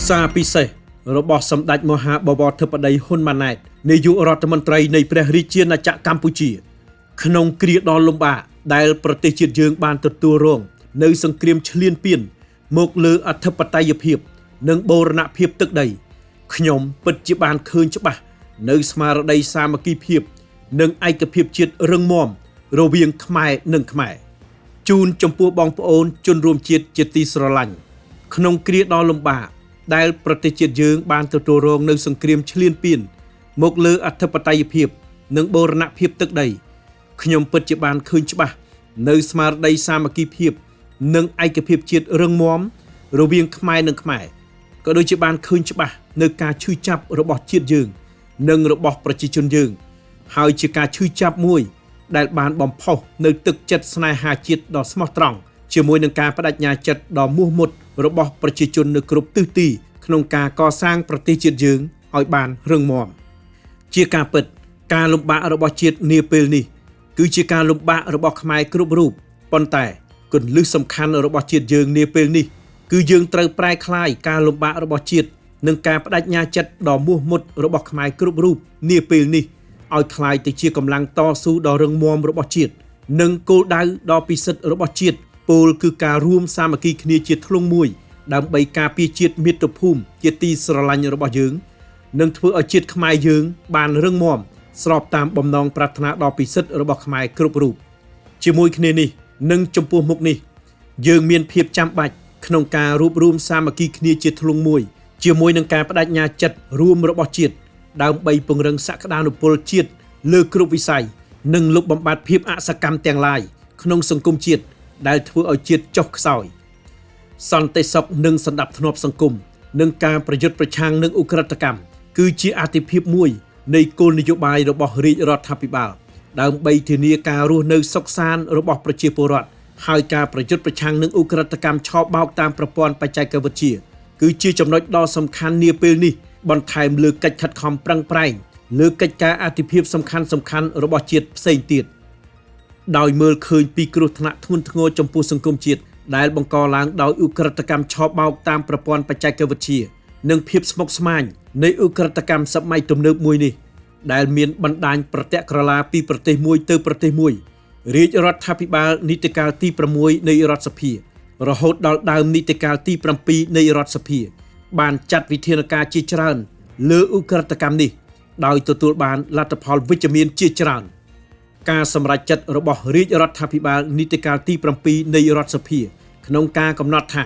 សារពិសេសរបស់សម្ដេចមហាបវរធិបតីហ៊ុនម៉ាណែតនាយករដ្ឋមន្ត្រីនៃព្រះរាជាណាចក្រកម្ពុជាក្នុងគ្រាដ៏លំបាកដែលប្រទេសជាតិយើងបានទទួលរងនៅសង្គ្រាមឈ្លានពានមកលើអធិបតេយ្យភាពនិងបូរណភាពទឹកដីខ្ញុំពិតជាបានឃើញច្បាស់នៅស្មារតីសាមគ្គីភាពនិងឯកភាពជាតិរឹងមាំរវាងខ្មែរនិងខ្មែរជូនចំពោះបងប្អូនជនរួមជាតិជាទីស្រឡាញ់ក្នុងគ្រាដ៏លំបាកដែលប្រទេសជាតិយើងបានទទួលរងនៅសង្គ្រាមឈ្លានពានមកលើអធិបតេយ្យភាពនិងបូរណភាពទឹកដីខ្ញុំពិតជាបានឃើញច្បាស់នៅស្មារតីសាមគ្គីភាពនិងឯកភាពជាតិរឹងមាំរវាងខ្មែរនិងខ្មែរក៏ដូចជាបានឃើញច្បាស់នៅការឈឺចាប់របស់ជាតិយើងនិងរបស់ប្រជាជនយើងហើយជាការឈឺចាប់មួយដែលបានបំផុសនៅទឹកចិត្តស្នេហាជាតិដ៏ស្មោះត្រង់ជាមួយនឹងការបដិញ្ញាចិត្តដ៏មោះមុតរបស់ប្រជាជននៅគ្រប់ទិសទីក្នុងការកសាងប្រទេសជាតិយើងឲ្យបានរឹងមាំជាការពិតការលំបាករបស់ជាតិនាពេលនេះគឺជាការលំបាករបស់ខ្មែរគ្រប់រូបប៉ុន្តែគន្លឹះសំខាន់របស់ជាតិយើងនាពេលនេះគឺយើងត្រូវប្រែក្លាយការលំបាករបស់ជាតិនិងការបដិញ្ញាចិត្តដ៏មោះមុតរបស់ខ្មែរគ្រប់រូបនាពេលនេះឲ្យคล้ายទៅជាកម្លាំងតស៊ូដ៏រឹងមាំរបស់ជាតិនិងគោលដៅដ៏ពិសិដ្ឋរបស់ជាតិពោលគឺការរួមសាមគ្គីគ្នាជាធ្លុងមួយដើម្បីការពារជាតិមាតុភូមិជាទីស្រឡាញ់របស់យើងនិងធ្វើឲ្យជាតិខ្មែរយើងបានរឹងមាំស្របតាមបំណងប្រាថ្នាដ៏ពិសិដ្ឋរបស់ខ្មែរគ្រប់រូបជាមួយគ្នានេះនិងចំពោះមុខនេះយើងមានភាពចាំបាច់ក្នុងការរួបរวมសាមគ្គីគ្នាជាធ្លុងមួយជាមួយនឹងការបដិញ្ញាចិត្តរួមរបស់ជាតិដើម្បីពង្រឹងសក្តានុពលជាតិលើគ្រប់វិស័យនិងលុបបំបាត់ភាពអសកម្មទាំងឡាយក្នុងសង្គមជាតិដែលធ្វើឲ្យជាតិចុះខ្សោយសន្តិសុខនិងសន្តិភាពសង្គមនិងការប្រយុទ្ធប្រឆាំងនឹងឧក្រិដ្ឋកម្មគឺជាអាទិភាពមួយនៃគោលនយោបាយរបស់រាជរដ្ឋាភិបាលដើម្បីធានាការរស់នៅសុខសាន្តរបស់ប្រជាពលរដ្ឋហើយការប្រយុទ្ធប្រឆាំងនឹងឧក្រិដ្ឋកម្មឆបោកតាមប្រព័ន្ធបច្ចេកវិទ្យាគឺជាចំណុចដ៏សំខាន់នាពេលនេះបន្ថែមលើកិច្ចខិតខំប្រឹងប្រែងលើកិច្ចការអាទិភាពសំខាន់របស់ជាតិផ្សេងទៀតដោយមើលឃើញពីគ្រោះថ្នាក់ធ្ងន់ធ្ងរចំពោះសង្គមជាតិដែលបង្កឡើងដោយឧក្រិដ្ឋកម្មឆបោកតាមប្រព័ន្ធបច្ចេកវិទ្យានិងភាពស្មុគស្មាញនៃឧក្រិដ្ឋកម្មសម័យទំនើបមួយនេះដែលមានបណ្ដាញប្រតិក្រឡាពីប្រទេសមួយទៅប្រទេសមួយរាជរដ្ឋាភិបាលនីតិកាលទី6នៃរដ្ឋសភារហូតដល់ដើមនីតិកាលទី7នៃរដ្ឋសភាបានចាត់វិធានការជាច្រើនលើឧក្រិដ្ឋកម្មនេះដោយទទួលបានលទ្ធផលវិជ្ជមានជាច្រើនការសម្រេចចិត្តរបស់រាជរដ្ឋាភិបាលនីតិកាលទី7នៃរដ្ឋសភាក្នុងការកំណត់ថា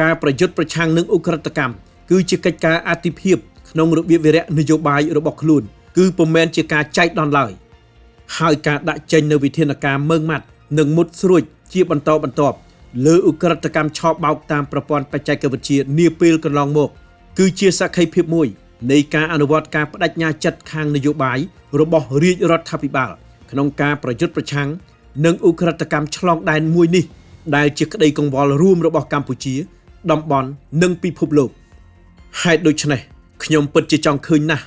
ការប្រយុទ្ធប្រឆាំងនឹងឧក្រិដ្ឋកម្មគឺជាកិច្ចការអាទិភាពក្នុងរបៀបវារៈនយោបាយរបស់ខ្លួនគឺពុំមែនជាការចែកដន្លើយហើយការដាក់ចេញនូវវិធានការម៉ឺងម៉ាត់និងមុតស្រួចជាបន្តបន្ទាប់លើឧក្រិដ្ឋកម្មឆបោកតាមប្រព័ន្ធបច្ចេកវិទ្យានាពេលកន្លងមកគឺជាសក្ខីភាពមួយនៃការអនុវត្តការបដិញ្ញាចិត្តខាងនយោបាយរបស់រាជរដ្ឋាភិបាលក្នុងការប្រយុទ្ធប្រឆាំងនឹងឧក្រិដ្ឋកម្មឆ្លងដែនមួយនេះដែលជាក្តីកង្វល់រួមរបស់កម្ពុជាតំបន់និងពិភពលោកហេតុដូច្នេះខ្ញុំពិតជាចង់ឃើញណាស់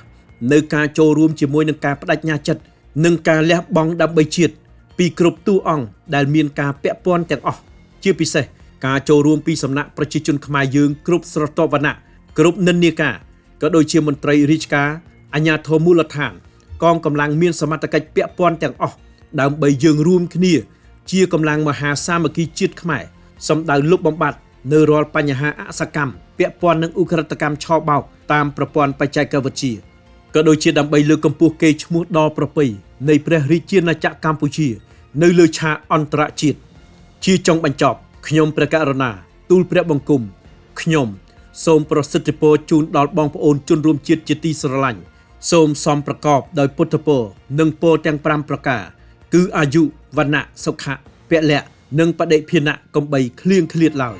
នៅការចូលរួមជាមួយនឹងការបដិញ្ញាចិត្តនិងការលះបង់ដើម្បីជាតិពីគ្រប់តួអង្គដែលមានការពាក់ព័ន្ធទាំងអស់ជាពិសេសការចូលរួមពីសំណាក់ប្រជាជនខ្មែរយើងគ្រប់ស្រទាប់វណ្ណៈគ្រប់និន្នាការក៏ដូចជាមន្ត្រីរាជការអាជ្ញាធរមូលដ្ឋានកងកម្លាំងមានសមត្ថកិច្ចពាក់ព័ន្ធទាំងអស់ដើម្បីយើងរួមគ្នាជាកម្លាំងមហាសាមគ្គីជាតិខ្មែរសម្ដៅលុបបំបាត់នៅរាល់បញ្ហាអសកម្មពាក់ព័ន្ធនឹងឧក្រិដ្ឋកម្មឆបោកតាមប្រព័ន្ធបច្ចេកវិទ្យាក៏ដូចជាដើម្បីលើកកម្ពស់កេរ្តិ៍ឈ្មោះដ៏ប្រពៃនៃព្រះរាជាណាចក្រកម្ពុជានៅលើឆាកអន្តរជាតិជាចុងបញ្ចប់ខ្ញុំព្រះករុណាទូលព្រះបង្គំខ្ញុំសូមប្រសិទ្ធពរជូនដល់បងប្អូនជនរួមជាតិជាទីស្រឡាញ់សូមសំប្រកបដោយពុទ្ធពរនិងពរទាំង5ប្រការគឺអាយុវណ្ណៈសុខៈពលៈនិងបដិភានៈកំបីឃ្លៀងឃ្លាតឡើយ